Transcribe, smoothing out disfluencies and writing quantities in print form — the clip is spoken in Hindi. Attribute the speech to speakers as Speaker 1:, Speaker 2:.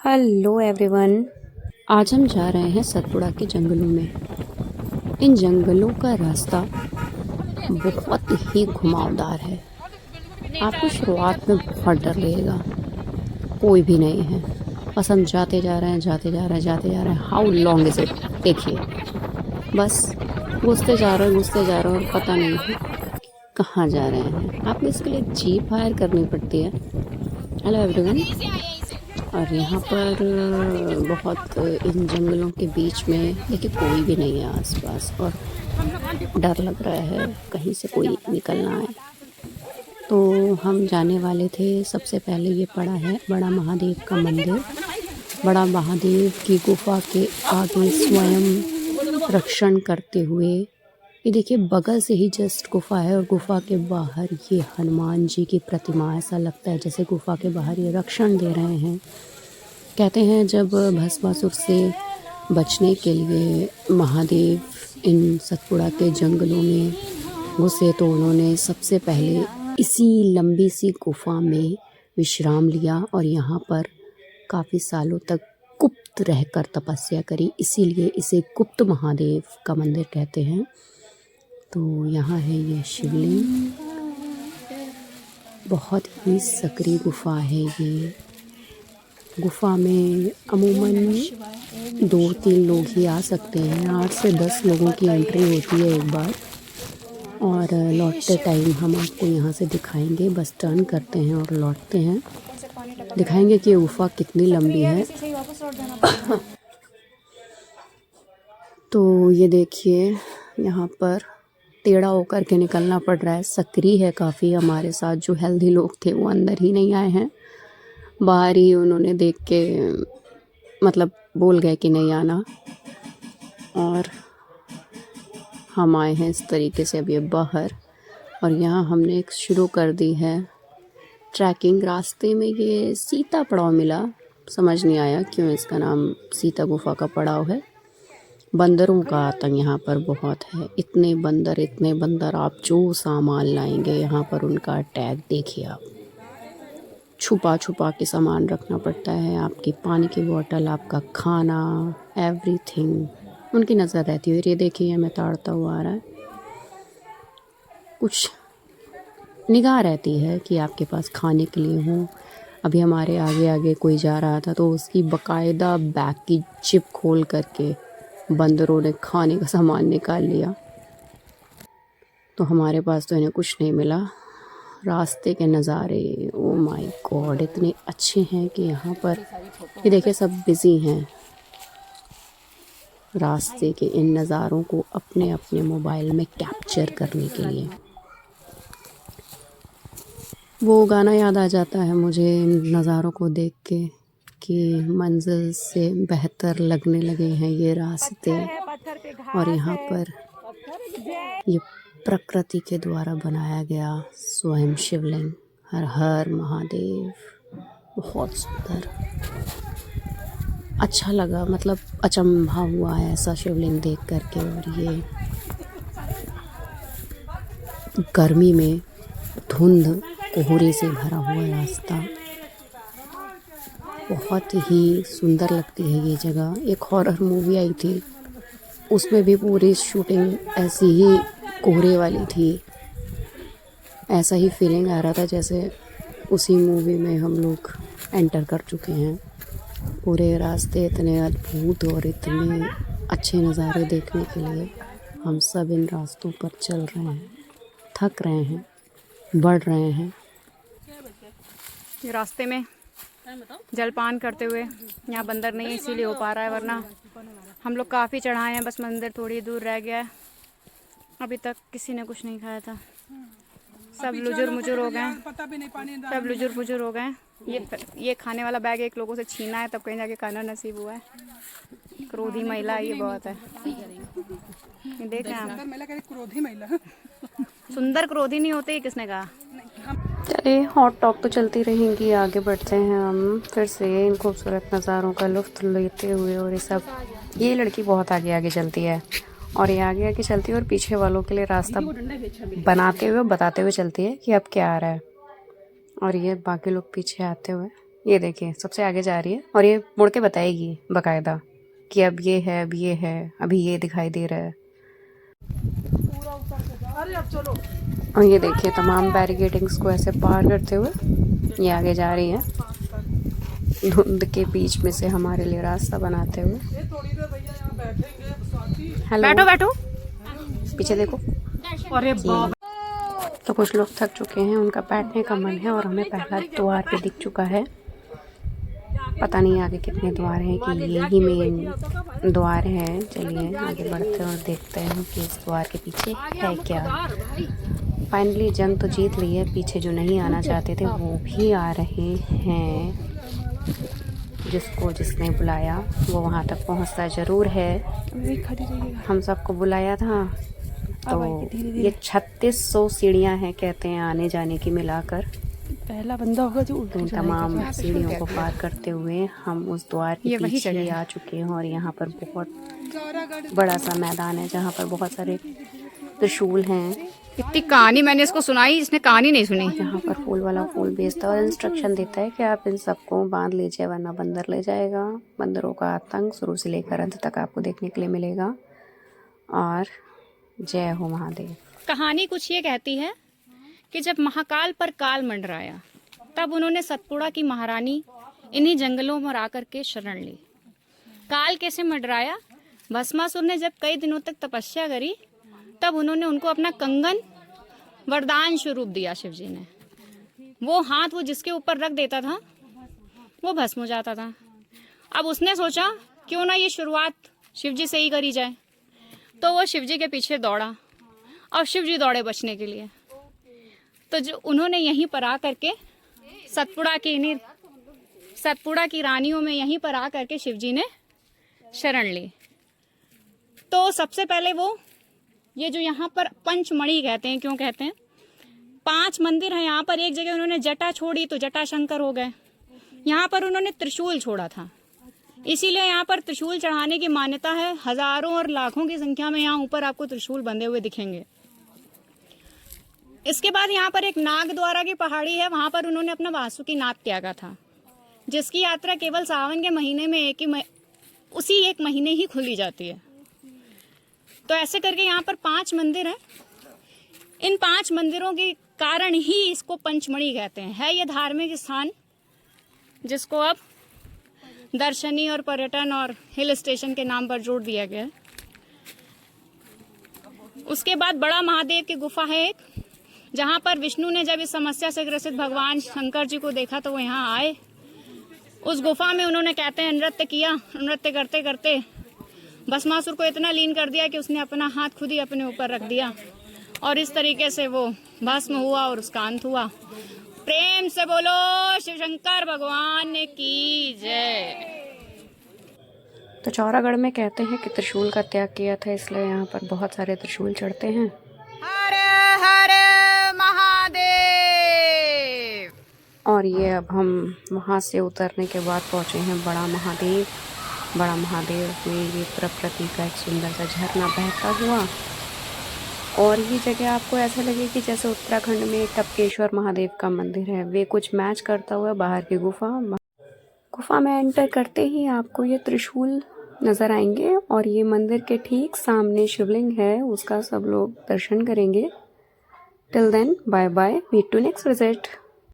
Speaker 1: Hello everyone. आज हम जा रहे हैं सतपुड़ा के जंगलों में। इन जंगलों का रास्ता बहुत ही घुमावदार है। आपको शुरुआत में बहुत डर लगेगा, कोई भी नहीं है, बस हम जाते जा रहे हैं। हाउ लॉन्ग इज इट, देखिए बस घुसते जा रहे हैं और पता नहीं है कहाँ जा रहे हैं। आपको इसके लिए जीप हायर करनी पड़ती है। Hello everyone. और यहाँ पर बहुत इन जंगलों के बीच में देखिए कोई भी नहीं है आसपास, और डर लग रहा है कहीं से कोई निकल ना आए। तो हम जाने वाले थे। सबसे पहले ये पड़ा है बड़ा महादेव का मंदिर। बड़ा महादेव की गुफा के आगे स्वयं रक्षण करते हुए, ये देखिए बगल से ही जस्ट गुफा है, और गुफा के बाहर ये हनुमान जी की प्रतिमा। ऐसा लगता है जैसे गुफा के बाहर ये रक्षण दे रहे हैं। कहते हैं जब भस्मासुर से बचने के लिए महादेव इन सतपुड़ा के जंगलों में घुसे तो उन्होंने सबसे पहले इसी लंबी सी गुफा में विश्राम लिया और यहाँ पर काफ़ी सालों तक गुप्त रहकर तपस्या करी। इसीलिए इसे गुप्त महादेव का मंदिर कहते हैं। तो यहाँ है ये शिवलिंग, बहुत ही सकरी गुफा है ये। गुफा में अमूमन 2-3 लोग ही आ सकते हैं। 8 से 10 लोगों की एंट्री होती है एक बार। और लौटते टाइम हम आपको यहाँ से दिखाएंगे, बस टर्न करते हैं और लौटते हैं, दिखाएंगे कि गुफा कितनी लंबी है। तो ये देखिए यहाँ पर टेढ़ा होकर के निकलना पड़ रहा है। सकरी है काफ़ी। हमारे साथ जो हेल्दी लोग थे वो अंदर ही नहीं आए हैं, बाहर ही उन्होंने देख के मतलब बोल गए कि नहीं आना, और हम आए हैं इस तरीके से अभी बाहर। और यहाँ हमने एक शुरू कर दी है ट्रैकिंग। रास्ते में ये सीता पड़ाव मिला, समझ नहीं आया क्यों इसका नाम सीता गुफा का पड़ाव है। बंदरों का आतंक यहाँ पर बहुत है। इतने बंदर, आप जो सामान लाएंगे यहाँ पर उनका अटैक देखिए आप। छुपा के सामान रखना पड़ता है, आपकी पानी की बोतल, आपका खाना, एवरीथिंग उनकी नज़र रहती है। ये देखिए हमें ताड़ता हुआ आ रहा है। कुछ निगाह रहती है कि आपके पास खाने के लिए हो। अभी हमारे आगे कोई जा रहा था तो उसकी बाकायदा बैग की जिप खोल करके बंदरों ने खाने का सामान निकाल लिया। तो हमारे पास तो इन्हें कुछ नहीं मिला। रास्ते के नज़ारे, ओ माय गॉड, इतने अच्छे हैं कि यहाँ पर ये देखिए सब बिज़ी हैं रास्ते के इन नज़ारों को अपने अपने मोबाइल में कैप्चर करने के लिए। वो गाना याद आ जाता है मुझे इन नज़ारों को देख के कि मंजिल से बेहतर लगने लगे हैं ये रास्ते। और यहाँ पर ये प्रकृति के द्वारा बनाया गया स्वयं शिवलिंग। हर हर महादेव, बहुत सुंदर, अच्छा लगा, मतलब अचंभा हुआ है ऐसा शिवलिंग देख करके। और ये गर्मी में धुंध कोहरे से भरा हुआ रास्ता, बहुत ही सुंदर लगती है ये जगह। एक हॉरर मूवी आई थी, उसमें भी पूरी शूटिंग ऐसी ही कोहरे वाली थी। ऐसा ही फीलिंग आ रहा था जैसे उसी मूवी में हम लोग एंटर कर चुके हैं। पूरे रास्ते इतने अद्भुत और इतने अच्छे नज़ारे देखने के लिए हम सब इन रास्तों पर चल रहे हैं, थक रहे हैं, बढ़ रहे हैं।
Speaker 2: ये रास्ते में जलपान करते हुए, यहाँ बंदर नहीं है इसीलिए हो पा रहा है, वरना हम लोग काफ़ी चढ़ाए हैं, बस मंदिर थोड़ी दूर रह गया है। अभी तक किसी ने कुछ नहीं खाया था, सब लुजुर मुजुर हो गए, सब लुजुर पुजुर हो गए। ये खाने वाला बैग एक लोगों से छीना है तब कहीं जाके खाना नसीब हुआ है। क्रोधी महिला ये बहुत है, ये देख रहे हैं। सुंदर क्रोधी नहीं होते, किसने कहा?
Speaker 1: चलिए हॉट टॉक तो चलती रहेंगी, आगे बढ़ते हैं हम फिर से इन खूबसूरत नज़ारों का लुत्फ़ लेते हुए। और ये सब, ये लड़की बहुत आगे चलती है, और ये आगे चलती है और पीछे वालों के लिए रास्ता बनाते हुए बताते हुए चलती है कि अब क्या आ रहा है। और ये बाकी लोग पीछे आते हुए ये देखिए सबसे आगे जा रही है और ये मुड़ के बताएगी बकायदा कि अब ये है, अब ये है, अभी ये दिखाई दे रहा है। और ये देखिए तमाम बैरिकेडिंग्स को ऐसे पार करते हुए ये आगे जा रही है, धुंध के बीच में से हमारे लिए रास्ता बनाते हुए। हेलो,
Speaker 2: बैठो बैठो।
Speaker 1: पीछे देखो।
Speaker 2: अरे
Speaker 1: तो कुछ लोग थक चुके हैं, उनका बैठने का मन है और हमें पहला द्वार पे दिख चुका है। पता नहीं आगे कितने द्वार हैं कि यही मेन द्वार है। चलिए आगे बढ़ते हैं और देखते हैं कि इस द्वार के पीछे है क्या। फाइनली जंग तो जीत ली है, पीछे जो नहीं आना चाहते थे वो भी आ रहे हैं। जिसने बुलाया वो वहाँ तक पहुँचता ज़रूर है। हम सबको बुलाया था। तो ये 3600 सीढ़ियाँ हैं कहते हैं आने जाने की मिलाकर।
Speaker 3: पहला बंदा होगा जो
Speaker 1: इन तमाम सीढ़ियों को पार करते हुए हम उस द्वार के पीछे आ चुके हैं और यहाँ पर बहुत बड़ा सा मैदान है जहाँ पर बहुत सारे त्रिशूल हैं।
Speaker 2: इतनी कहानी मैंने इसको सुनाई, इसने कहानी नहीं सुनी।
Speaker 1: यहाँ पर फूल वाला फूल बेचता है और इंस्ट्रक्शन देता है कि आप इन सबको बांध लीजिए वरना बंदर ले जाएगा। बंदरों का आतंक शुरू से लेकर अंत तक आपको देखने के लिए मिलेगा। और जय हो महादेव।
Speaker 2: कहानी कुछ ये कहती है कि जब महाकाल पर काल मंडराया तब उन्होंने सतपुड़ा की महारानी इन्हीं जंगलों में आकर के शरण ली। काल कैसे मंडराया? भस्मासुर ने जब कई दिनों तक तपस्या करी तब उन्होंने उनको अपना कंगन वरदान स्वरूप दिया शिव जी ने। वो हाथ वो जिसके ऊपर रख देता था वो भस्म हो जाता था। अब उसने सोचा क्यों ना ये शुरुआत शिव जी से ही करी जाए, तो वो शिव जी के पीछे दौड़ा और शिव जी दौड़े बचने के लिए। तो जो उन्होंने यहीं पर आ करके सतपुड़ा की रानियों में यहीं पर आ करके शिव जी ने शरण ली। तो सबसे पहले वो ये जो यहाँ पर पंचमणि कहते हैं, क्यों कहते हैं? 5 मंदिर हैं यहाँ पर। एक जगह उन्होंने जटा छोड़ी तो जटा शंकर हो गए। यहाँ पर उन्होंने त्रिशूल छोड़ा था, इसीलिए यहाँ पर त्रिशूल चढ़ाने की मान्यता है। हजारों और लाखों की संख्या में यहाँ ऊपर आपको त्रिशूल बंधे हुए दिखेंगे। इसके बाद यहाँ पर एक नाग द्वारा की पहाड़ी है, वहाँ पर उन्होंने अपना वासुकी नाग त्यागा था, जिसकी यात्रा केवल सावन के महीने में उसी एक महीने ही खुली जाती है। तो ऐसे करके यहाँ पर 5 मंदिर हैं। इन 5 मंदिरों के कारण ही इसको पंचमणि कहते हैं। है ये धार्मिक स्थान जिसको अब दर्शनीय और पर्यटन और हिल स्टेशन के नाम पर जोड़ दिया गया है। उसके बाद बड़ा महादेव की गुफा है एक, जहाँ पर विष्णु ने जब इस समस्या से ग्रसित भगवान शंकर जी को देखा तो वो यहाँ आए। उस गुफा में उन्होंने कहते हैं नृत्य किया। नृत्य करते करते भस्मासुर को इतना लीन कर दिया कि उसने अपना हाथ खुद ही अपने ऊपर रख दिया और इस तरीके से वो भस्म हुआ और उसका अंत हुआ। प्रेम से बोलो शिव शंकर भगवान की जय।
Speaker 1: तो चौरागढ़ में कहते हैं कि त्रिशूल का त्याग किया था, इसलिए यहाँ पर बहुत सारे त्रिशूल चढ़ते हैं।
Speaker 2: हर हर महादेव।
Speaker 1: और ये अब हम वहाँ से उतरने के बाद पहुँचे हैं बड़ा महादेव। बड़ा महादेव में ये प्रकृति का एक सुंदर सा झरना बहता हुआ, और ये जगह आपको ऐसा लगेगी जैसे उत्तराखंड में टपकेश्वर महादेव का मंदिर है। वे कुछ मैच करता हुआ बाहर की गुफा में एंटर करते ही आपको ये त्रिशूल नज़र आएंगे और ये मंदिर के ठीक सामने शिवलिंग है, उसका सब लोग दर्शन करेंगे। Till then bye bye, meet to next visit.